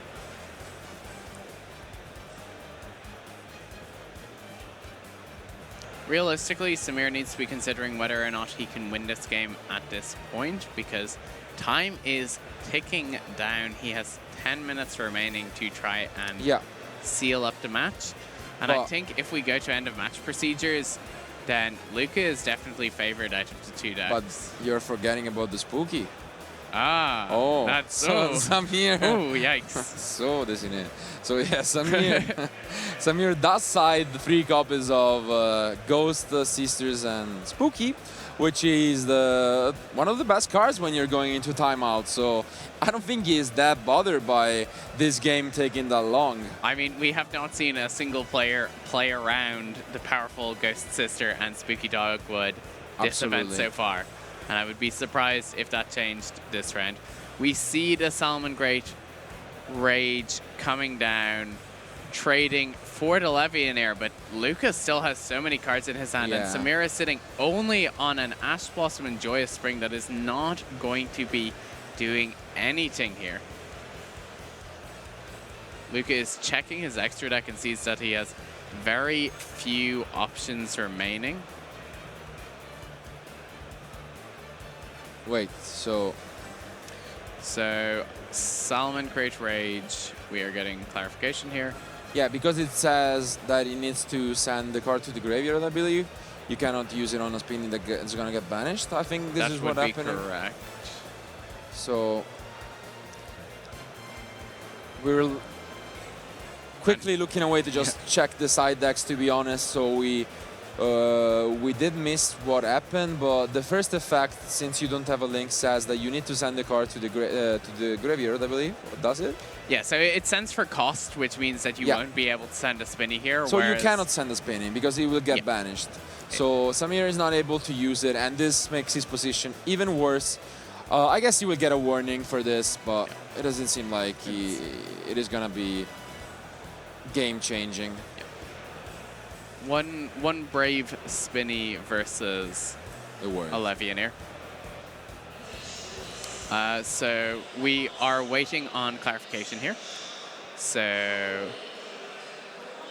Realistically, Samir needs to be considering whether or not he can win this game at this point, because time is ticking down. He has 10 minutes remaining to try and seal up the match. And I think if we go to end of match procedures, then Luka is definitely favored out of the two decks. But you're forgetting about the Spooky. Ah, oh, that's so Samir. Oh, yikes. So this in it. So yeah, Samir. Samir does side 3 copies of Ghost, Sisters, and Spooky, which is one of the best cards when you're going into timeout. So I don't think he is that bothered by this game taking that long. I mean, we have not seen a single player play around the powerful Ghost Sister and Spooky Dogwood this event so far. And I would be surprised if that changed this round. We see the Salamangreat Rage coming down, trading for the Legionnaire, but Luka still has so many cards in his hand, and Samir is sitting only on an Ash Blossom and Joyous Spring that is not going to be doing anything here. Luka is checking his extra deck and sees that he has very few options remaining. Wait, so Salamangreat Rage, we are getting clarification here. Yeah, because it says that it needs to send the card to the graveyard, I believe. You cannot use it on a spin that it's gonna get banished. I think this is what happened. That would be correct. So we're quickly looking away to just check the side decks, to be honest. So we did miss what happened, but the first effect, since you don't have a link, says that you need to send the card to the graveyard, I believe. Does it? Yeah, so it sends for cost, which means that you won't be able to send a Spinny here. So you cannot send a Spinny because it will get banished. So Samir is not able to use it, and this makes his position even worse. I guess he will get a warning for this, but it doesn't seem like it is gonna be game-changing. One brave Spinny versus a Legionnaire. So we are waiting on clarification here. So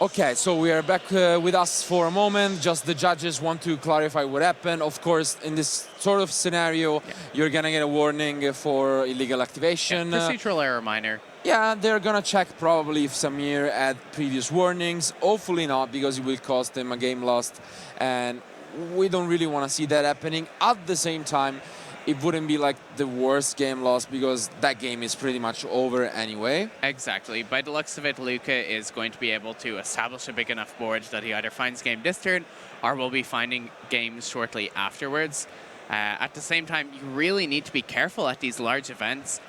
okay, so we are back with us for a moment. Just the judges want to clarify what happened. Of course, in this sort of scenario, you're gonna get a warning for illegal activation. Procedural error minor. Yeah, they're gonna check probably if Samir had previous warnings. Hopefully not, because it will cost him a game lost. And we don't really want to see that happening. At the same time, it wouldn't be like the worst game lost, because that game is pretty much over anyway. Exactly. By the looks of it, Luka is going to be able to establish a big enough board that he either finds game this turn or will be finding games shortly afterwards. At the same time, you really need to be careful at these large events.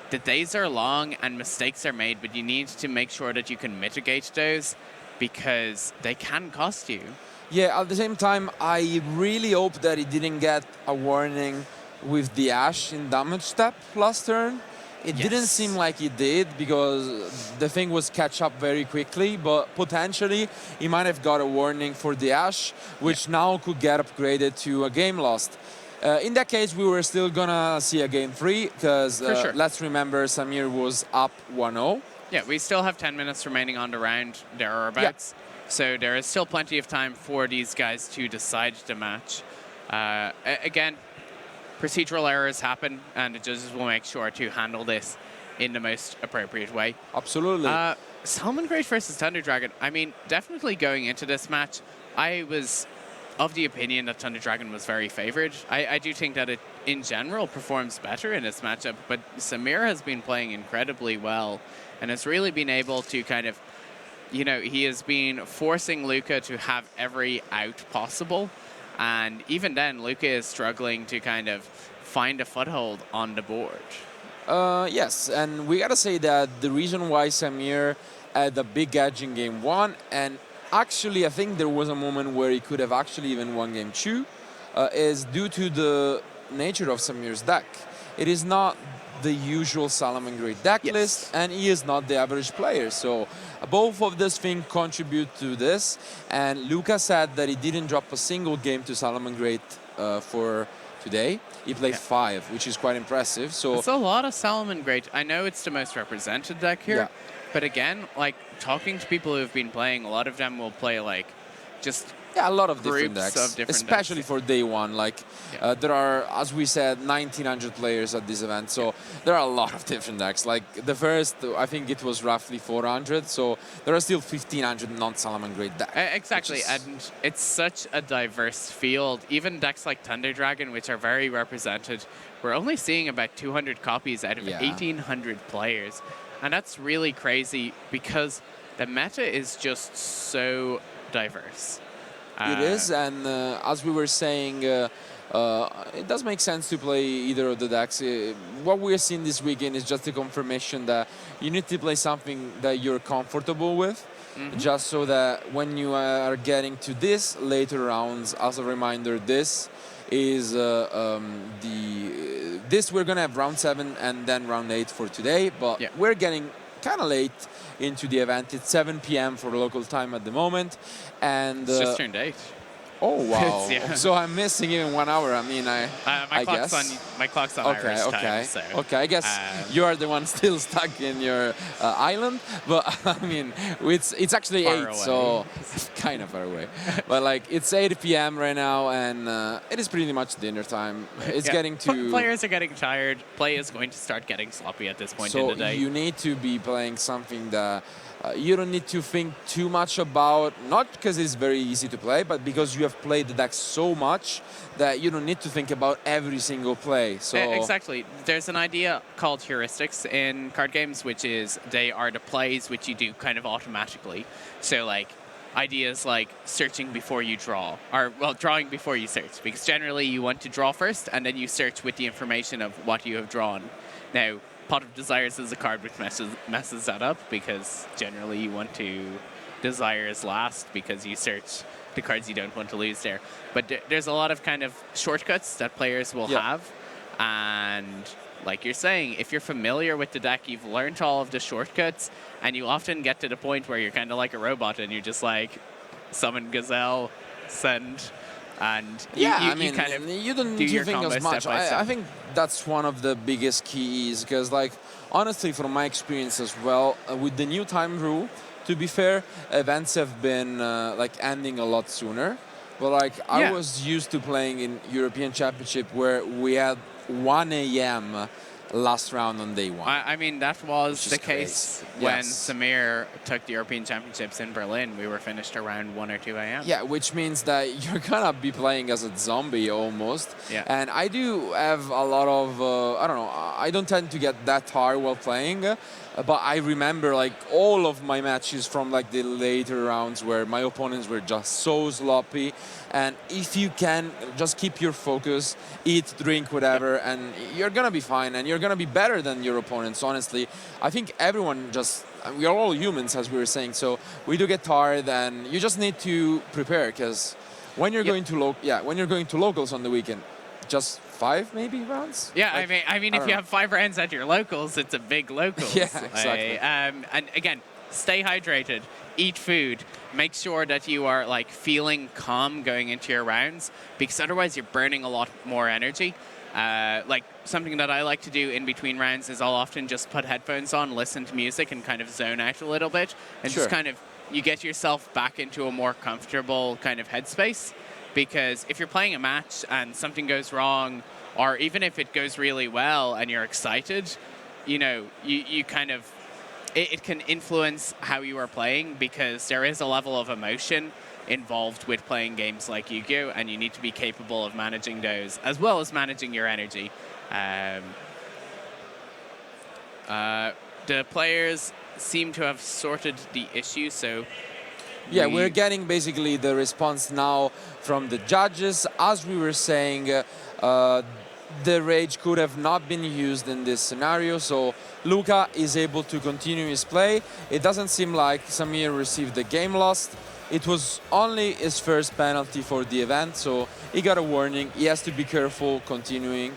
The days are long and mistakes are made, but you need to make sure that you can mitigate those, because they can cost you. Yeah, at the same time, I really hope that he didn't get a warning with the Ash in damage step last turn. It didn't seem like it did because the thing was catch up very quickly, but potentially he might have got a warning for the Ash, which now could get upgraded to a game lost. In that case, we were still gonna see a game 3 because let's remember Samir was up 1-0. Yeah, we still have 10 minutes remaining on the round thereabouts. So there is still plenty of time for these guys to decide the match. Again, procedural errors happen, and the judges will make sure to handle this in the most appropriate way. Absolutely. Salamangreat versus Thunder Dragon. I mean, definitely going into this match, I was of the opinion that Thunder Dragon was very favored. I do think that it, in general, performs better in this matchup, but Samir has been playing incredibly well and has really been able to kind of, you know, he has been forcing Luka to have every out possible. And even then, Luka is struggling to kind of find a foothold on the board. Yes, and we gotta say that the reason why Samir had a big edge in game 1, and actually I think there was a moment where he could have actually even won game 2, is due to the nature of Samir's deck. It is not the usual Salamangreat deck list, and he is not the average player. So both of these things contribute to this. And Luka said that he didn't drop a single game to Salamangreat for today. He played 5, which is quite impressive. So it's a lot of Salamangreat. I know it's the most represented deck here, but again, like talking to people who've been playing, a lot of them will play like just a lot of different groups decks, of different especially decks. for day 1. Like there are, as we said, 1,900 players at this event, so there are a lot of different decks. Like the first, I think it was roughly 400, so there are still 1,500 non-Salamangreat decks. Exactly, and it's such a diverse field. Even decks like Thunder Dragon, which are very represented, we're only seeing about 200 copies out of 1,800 players, and that's really crazy because the meta is just so diverse. It is, and as we were saying, it does make sense to play either of the decks. What we're seeing this weekend is just a confirmation that you need to play something that you're comfortable with, just so that when you are getting to this later rounds, as a reminder, this is this we're gonna have round 7 and then round 8 for today, but we're getting kind of late into the event. It's 7 p.m. for local time at the moment, and it's just turned 8. Oh wow! So I'm missing even 1 hour. I mean, I guess my clock's on Irish time. So, I guess you are the one still stuck in your island. But I mean, it's actually 8, away. So it's kind of far away. But like it's 8 p.m. right now, and it is pretty much dinner time. It's getting to players are getting tired. Play is going to start getting sloppy at this point in the day. So you need to be playing something that you don't need to think too much about, not because it's very easy to play, but because you have played the deck so much that you don't need to think about every single play. So exactly. There's an idea called heuristics in card games, which is they are the plays which you do kind of automatically. So like ideas like searching before you draw, or well, drawing before you search, because generally you want to draw first and then you search with the information of what you have drawn. Now, Pot of Desires is a card which messes that up, because generally you want to Desires last because you search the cards you don't want to lose there. But there's a lot of kind of shortcuts that players will have, and like you're saying, if you're familiar with the deck, you've learned all of the shortcuts, and you often get to the point where you're kind of like a robot and you're just like, summon Gazelle, send... And you kind of you don't need to think as much. I think that's one of the biggest keys, because like honestly, from my experience as well, with the new time rule, to be fair, events have been like ending a lot sooner. But like I was used to playing in European Championship where we had 1 a.m. last round on day 1. I mean, that was the case when Samir took the European Championships in Berlin. We were finished around 1 or 2 a.m. Yeah, which means that you're gonna be playing as a zombie almost. Yeah. And I do have a lot of, I don't know, I don't tend to get that tired while playing, but I remember like all of my matches from like the later rounds where my opponents were just so sloppy. And if you can just keep your focus, eat, drink, whatever, and you're gonna be fine, and you're gonna be better than your opponents, honestly. I think everyone we are all humans, as we were saying, so we do get tired, and you just need to prepare, because when you're going to when you're going to locals on the weekend, just 5 maybe rounds. Yeah, Like, I mean, if don't you know. have 5 rounds at your locals, it's a big locals. Yeah, exactly. And again, stay hydrated, eat food, make sure that you are like feeling calm going into your rounds, because otherwise you're burning a lot more energy. Like something that I like to do in between rounds is I'll often just put headphones on, listen to music, and kind of zone out a little bit, and Sure. just kind of you get yourself back into a more comfortable kind of headspace. Because if you're playing a match and something goes wrong, or even if it goes really well and you're excited, you know, you kind of it can influence how you are playing, because there is a level of emotion involved with playing games like Yu-Gi-Oh, and you need to be capable of managing those as well as managing your energy. The players seem to have sorted the issue, so Yeah, we're getting basically the response now from the judges. As we were saying, the rage could have not been used in this scenario, so Luka is able to continue his play. It doesn't seem like Samir received the game lost. It was only his first penalty for the event, so he got a warning. He has to be careful continuing.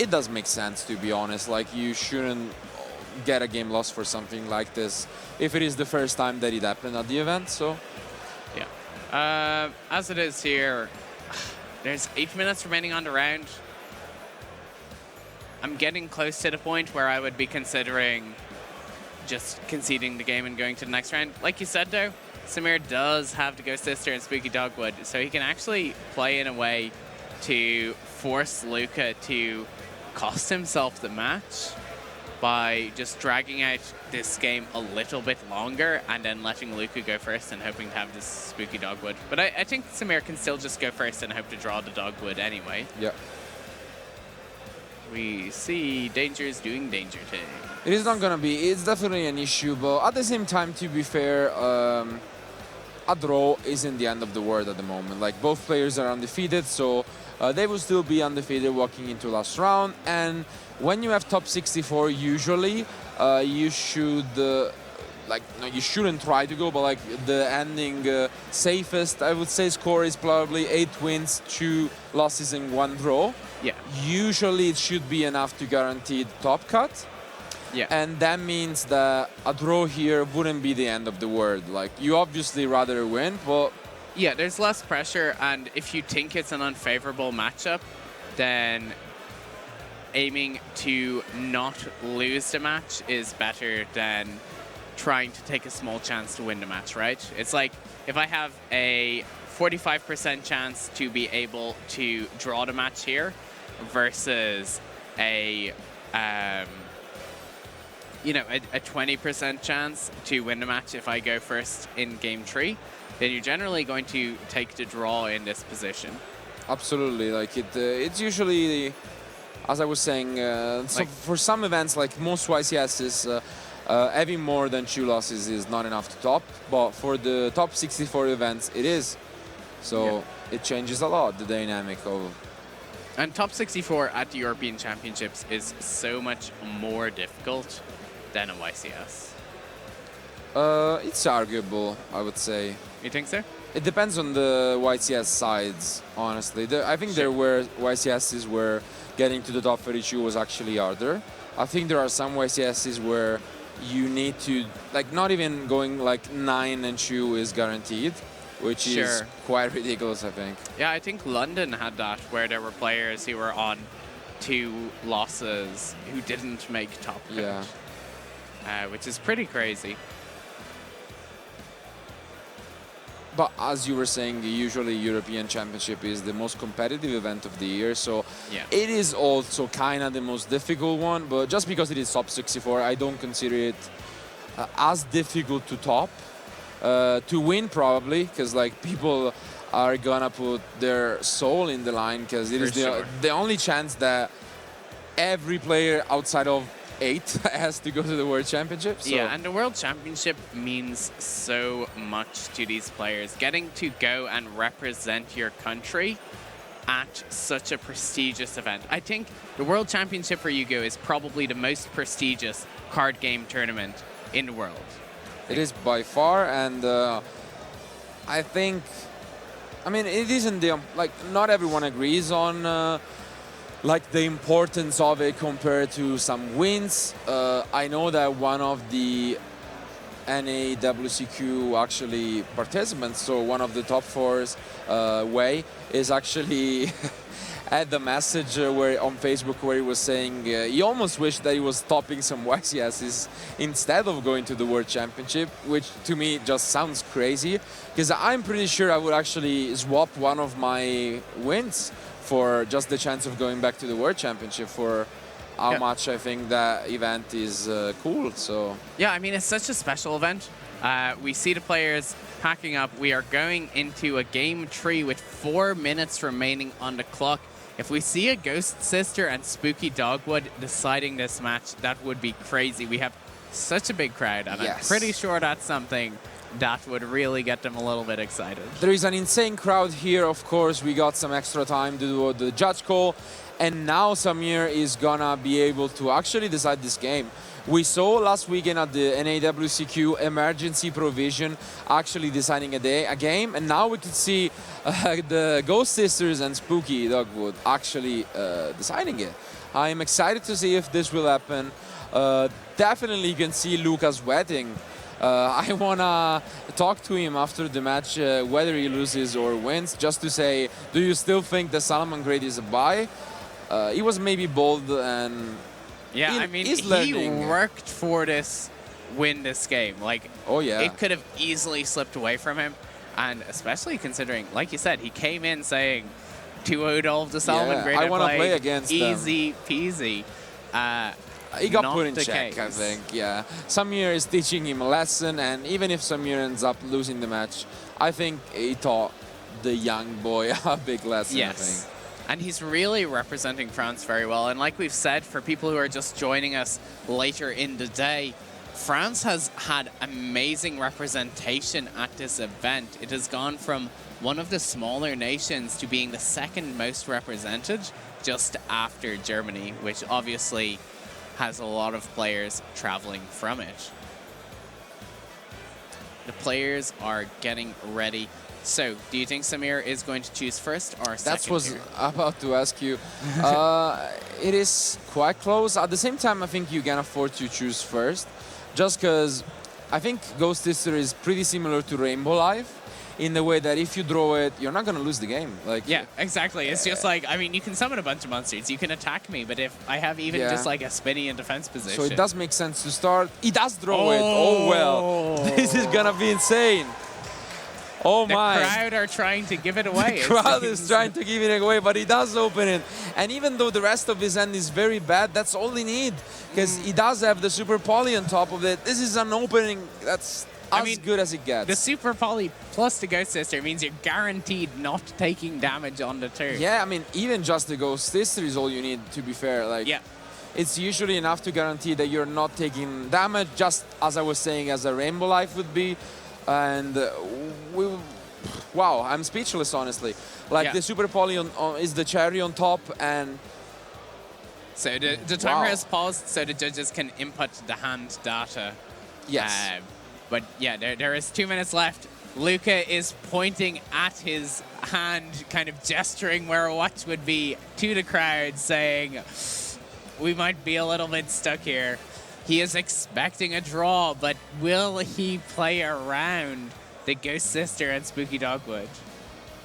It does make sense, to be honest. Like, you shouldn't get a game loss for something like this if it is the first time that it happened at the event. So yeah, as it is here, there's 8 minutes remaining on the round. I'm getting close to the point where I would be considering just conceding the game and going to the next round. Like you said, though, Samir does have the Ghost Sister and Spooky Dogwood, so he can actually play in a way to force Luka to cost himself the match by just dragging out this game a little bit longer and then letting Luka go first and hoping to have this Spooky Dogwood. But I think Samir can still just go first and hope to draw the Dogwood anyway. yeah, We see Danger's doing Danger thing. it is not gonna be. It's definitely an issue, but at the same time, to be fair, a draw isn't the end of the world at the moment. Like, both players are undefeated, so they will still be undefeated walking into last round. And when you have top 64, usually you should like, no, you shouldn't try to go, but like the ending safest, I would say, score is probably 8 wins, 2 losses, and 1 draw. Yeah. Usually it should be enough to guarantee the top cut. Yeah. And that means that a draw here wouldn't be the end of the world. Like, you obviously rather win, but Yeah, there's less pressure, and if you think it's an unfavorable matchup, then aiming to not lose the match is better than trying to take a small chance to win the match, right? It's like, if I have a 45% chance to be able to draw the match here versus a you know, a 20% chance to win the match if I go first in game 3, then you're generally going to take the draw in this position. absolutely, like it's usually, as I was saying, so for some events, like most YCSs, having more than 2 losses is not enough to top, but for the top 64 events, it is. So it changes a lot, the dynamic of. And top 64 at the European Championships is so much more difficult than a YCS. It's arguable, I would say. You think so? It depends on the YCS sides, honestly. I think there were YCSs where getting to the top 32 was actually harder. I think there are some YCSs where you need to, like, not even going like 9 and 2 is guaranteed, which is quite ridiculous, I think. Yeah, I think London had that, where there were players who were on 2 losses who didn't make top cut. Yeah. Which is pretty crazy. But as you were saying, usually European Championship is the most competitive event of the year, so it is also kind of the most difficult one. But just because it is top 64, I don't consider it as difficult to top. To win, probably, because like people are gonna put their soul in the line, because it is the only chance that every player outside of 8 has to go to the World Championship. So. Yeah, and the World Championship means so much to these players. Getting to go and represent your country at such a prestigious event. I think the World Championship for Yu-Gi-Oh! Is probably the most prestigious card game tournament in the world. It is by far, and I think I mean, it isn't the like not everyone agrees on like the importance of it compared to some wins. I know that one of the NAWCQ actually participants, so one of the top fours, Wei, is actually had the message where on Facebook where he was saying he almost wished that he was topping some YCSs instead of going to the World Championship, which to me just sounds crazy, because I'm pretty sure I would actually swap one of my wins for just the chance of going back to the World Championship for how much I think that event is cool. So yeah, I mean, it's such a special event. We see the players packing up. We are going into a game 3 with 4 minutes remaining on the clock. If we see a Ghost Sister and Spooky Dogwood deciding this match, that would be crazy. We have such a big crowd, and I'm pretty sure that's something that would really get them a little bit excited. There is an insane crowd here, of course. We got some extra time to do the judge call, and now Samir is gonna be able to actually decide this game. We saw last weekend at the NAWCQ emergency provision actually deciding a game, and now we could see the Ghost Sisters and Spooky Dogwood actually deciding it. I'm excited to see if this will happen. Definitely you can see Luka sweating. I wanna talk to him after the match, whether he loses or wins, just to say, do you still think the Salamangreat is a bye? He was maybe bold and yeah, I mean, he worked for win this game. Like, oh yeah, it could have easily slipped away from him, and especially considering, like you said, he came in saying 2-0 all of the Salamangreat. I want to play against easy peasy. He got put in check, I think. Yeah, Samir is teaching him a lesson, and even if Samir ends up losing the match, I think he taught the young boy a big lesson. Yes. I think. And he's really representing France very well. And like we've said, for people who are just joining us later in the day, France has had amazing representation at this event. It has gone from one of the smaller nations to being the second most represented, just after Germany, which obviously has a lot of players traveling from it. The players are getting ready. So, do you think Samir is going to choose first or second? That's what I was about to ask you. It is quite close. At the same time, I think you can afford to choose first, just because I think Ghost Sister is pretty similar to Rainbow Life in the way that if you draw it, you're not going to lose the game. Like, yeah, exactly. It's just like, I mean, you can summon a bunch of monsters, you can attack me, but if I have even just like a spinny in defense position. So it does make sense to start. He does draw it. Oh, well. This is going to be insane. Oh my. The crowd are trying to give it away. The crowd is trying to give it away, but he does open it. And even though the rest of his hand is very bad, that's all he needs. Because he does have the Super Poly on top of it. This is an opening that's as good as it gets. The Super Poly plus the Ghost Sister means you're guaranteed not taking damage on the turn. Yeah, I mean, even just the Ghost Sister is all you need, to be fair. Like, yeah. It's usually enough to guarantee that you're not taking damage, just as I was saying, as a Rainbow Life would be. And wow, I'm speechless, honestly. Like, the Super Poly is the cherry on top, and so the timer has paused, so the judges can input the hand data. Yes. But yeah, there is 2 minutes left. Luka is pointing at his hand, kind of gesturing where a watch would be to the crowd, saying, we might be a little bit stuck here. He is expecting a draw, but will he play around the Ghost Sister and Spooky Dogwood?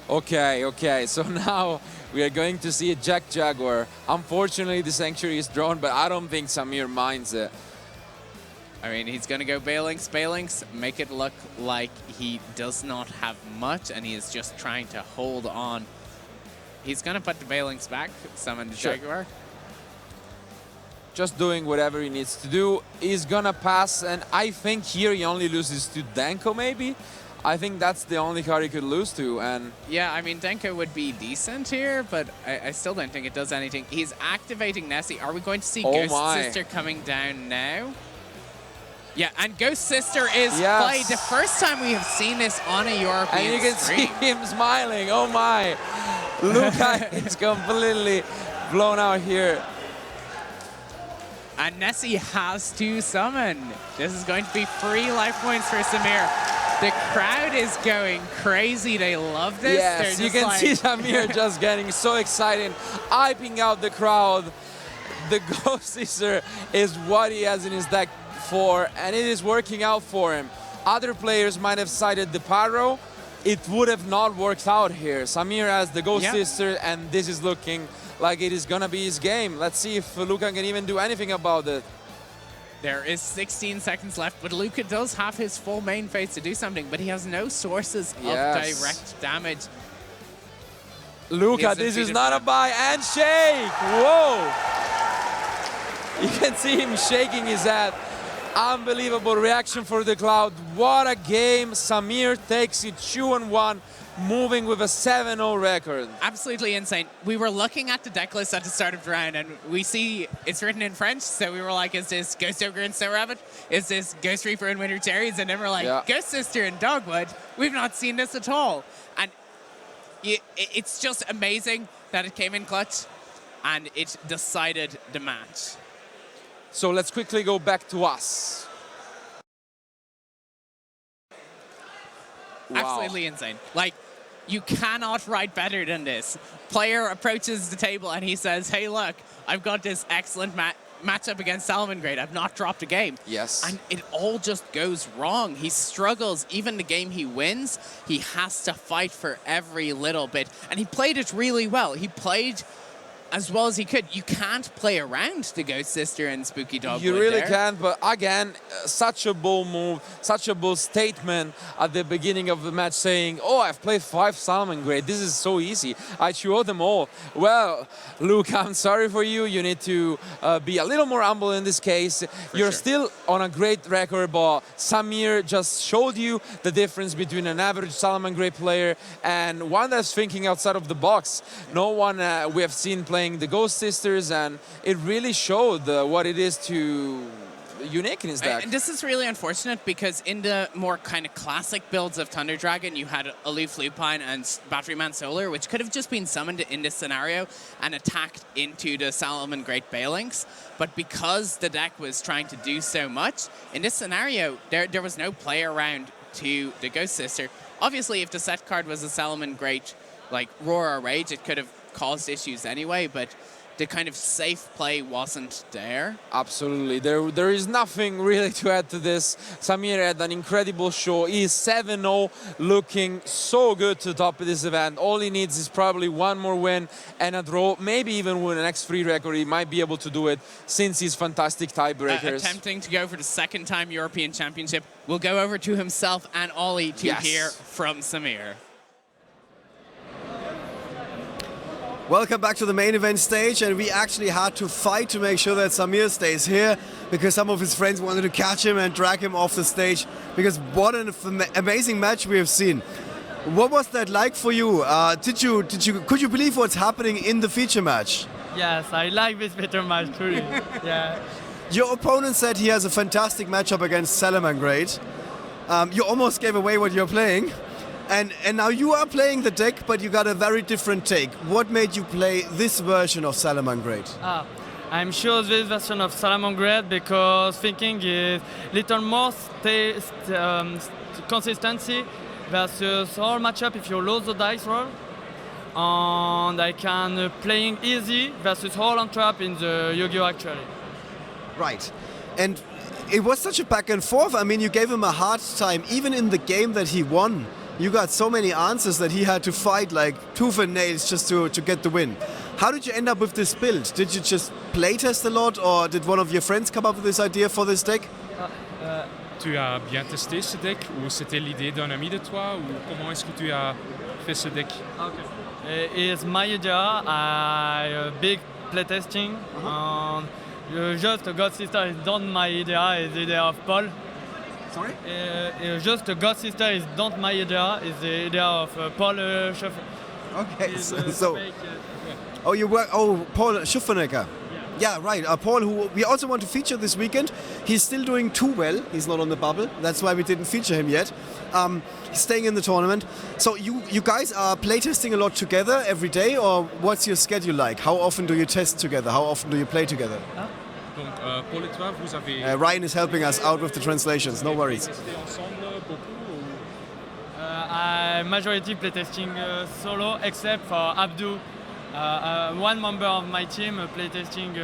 Okay, so now we are going to see a Jack Jaguar. Unfortunately, the Sanctuary is drawn, but I don't think Samir minds it. I mean, he's going to go Balinx. Balinx, make it look like he does not have much, and he is just trying to hold on. He's going to put the Balinx back, summon the Jaguar. Just doing whatever he needs to do. He's gonna pass, and I think here he only loses to Denko, maybe? I think that's the only card he could lose to, and... Yeah, I mean, Denko would be decent here, but I still don't think it does anything. He's activating Nessie. Are we going to see Ghost Sister coming down now? Yeah, and Ghost Sister is played. The first time we have seen this on a European And you can see him smiling. Oh my! Luka is completely blown out here. And Nessie has to summon. This is going to be free life points for Samir. The crowd is going crazy. They love this. Yes, you can see Samir just getting so excited, hyping out the crowd. The Ghost Sister is what he has in his deck for, and it is working out for him. Other players might have cited the Pyro. It would have not worked out here. Samir has the Ghost Sister, and this is looking like it is gonna be his game. Let's see if Luka can even do anything about it. There is 16 seconds left, but Luka does have his full main phase to do something, but he has no sources of direct damage. Luka, this is not a buy and shake. Whoa! You can see him shaking his head. Unbelievable reaction for the crowd. What a game. Samir takes it 2-1, moving with a 7-0 record. Absolutely insane. We were looking at the deck list at the start of the round, and we see it's written in French, so we were like, is this Ghost Ogre and Snow Rabbit? Is this Ghost Reaper and Winter Cherries? And then we're like, Ghost Sister and Dogwood? We've not seen this at all. And it's just amazing that it came in clutch, and it decided the match. So let's quickly go back to us. Wow. Absolutely insane. Like, you cannot write better than this. Player approaches the table and he says, hey, look, I've got this excellent matchup against Salamangreat. I've not dropped a game. Yes. And it all just goes wrong. He struggles. Even the game he wins, he has to fight for every little bit. And he played it really well. He played as well as he could. You can't play around the Ghost Sister and Spooky Dogwood. You really can't, but again, such a bold move, such a bold statement at the beginning of the match saying, oh, I've played 5 Salamangreat. This is so easy. I show them all. Well, Luke, I'm sorry for you. You need to be a little more humble in this case. You're still on a great record, but Samir just showed you the difference between an average Salamangreat player and one that's thinking outside of the box. No one we have seen playing the Ghost Sisters, and it really showed what it is to unique in his deck. And this is really unfortunate because in the more kind of classic builds of Thunder Dragon, you had Aloof Lupine and Batteryman Solar, which could have just been summoned in this scenario and attacked into the Salamangreat Balinks. But because the deck was trying to do so much, in this scenario, there was no play around to the Ghost Sister. Obviously, if the set card was a Salamangreat, like Roar or Rage, it could have caused issues anyway, but the kind of safe play wasn't there. Absolutely. There is nothing really to add to this. Samir had an incredible show. He is 7-0, looking so good to top of this event. All he needs is probably one more win and a draw, maybe even win an X3 record. He might be able to do it since he's fantastic tiebreakers. Attempting to go for the second time European Championship. We'll go over to himself and Ollie to hear from Samir. Welcome back to the main event stage, and we actually had to fight to make sure that Samir stays here because some of his friends wanted to catch him and drag him off the stage because what an amazing match we have seen. What was that like for you? Could you believe what's happening in the feature match? Yes, I like this feature match truly. Yeah. Your opponent said he has a fantastic matchup against Salamangreat. You almost gave away what you're playing. And now you are playing the deck, but you got a very different take. What made you play this version of Salamangreat? I'm sure this version of Salamangreat because thinking is little more consistency versus all matchup if you lose the dice roll. And I can playing easy versus all on trap in the Yu-Gi-Oh! Actually. Right. And it was such a back and forth. I mean, you gave him a hard time, even in the game that he won. You got so many answers that he had to fight like tooth and nails just to get the win. How did you end up with this build? Did you just playtest a lot, or did one of your friends come up with this idea for this deck? Tu as bien testé ce deck, ou c'était l'idée d'un ami de toi, ou comment est-ce que tu as fait ce deck? Okay. It's my idea. I big playtesting. Just a God Sister is not my idea. It's the idea of Paul. Sorry? Just a God Sister is not my idea. It's the idea of Paul Schuff. Okay, oh, you work. Oh, Paul Schuffenecker. Yeah, right. Paul, who we also want to feature this weekend. He's still doing too well. He's not on the bubble. That's why we didn't feature him yet. He's staying in the tournament. So you guys are playtesting a lot together every day, or what's your schedule like? How often do you test together? How often do you play together? Donc, Paul et toi, vous avez... Ryan is helping us out with the translations. No worries. Testé ensemble beaucoup, ou... I majority playtesting solo, except for Abdu, one member of my team playtesting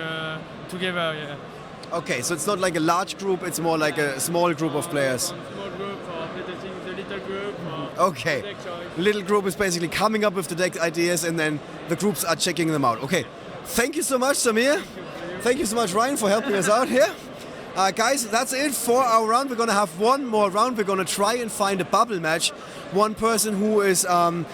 together. Yeah. Okay, so it's not like a large group, it's more like a small group of players. Small group for playtesting the little group. Okay. Deck choice. Little group is basically coming up with the deck ideas and then the groups are checking them out. Okay. Thank you so much, Samir. Thank you so much, Ryan, for helping us out here. Guys, that's it for our round. We're going to have one more round. We're going to try and find a bubble match. One person who is,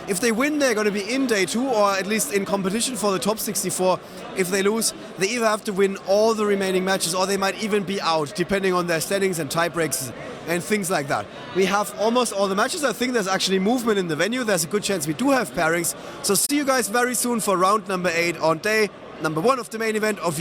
if they win, they're going to be in day 2 or at least in competition for the top 64. If they lose, they either have to win all the remaining matches or they might even be out, depending on their standings and tiebreaks and things like that. We have almost all the matches. I think there's actually movement in the venue. There's a good chance we do have pairings. So see you guys very soon for round number 8 on day number 1 of the main event of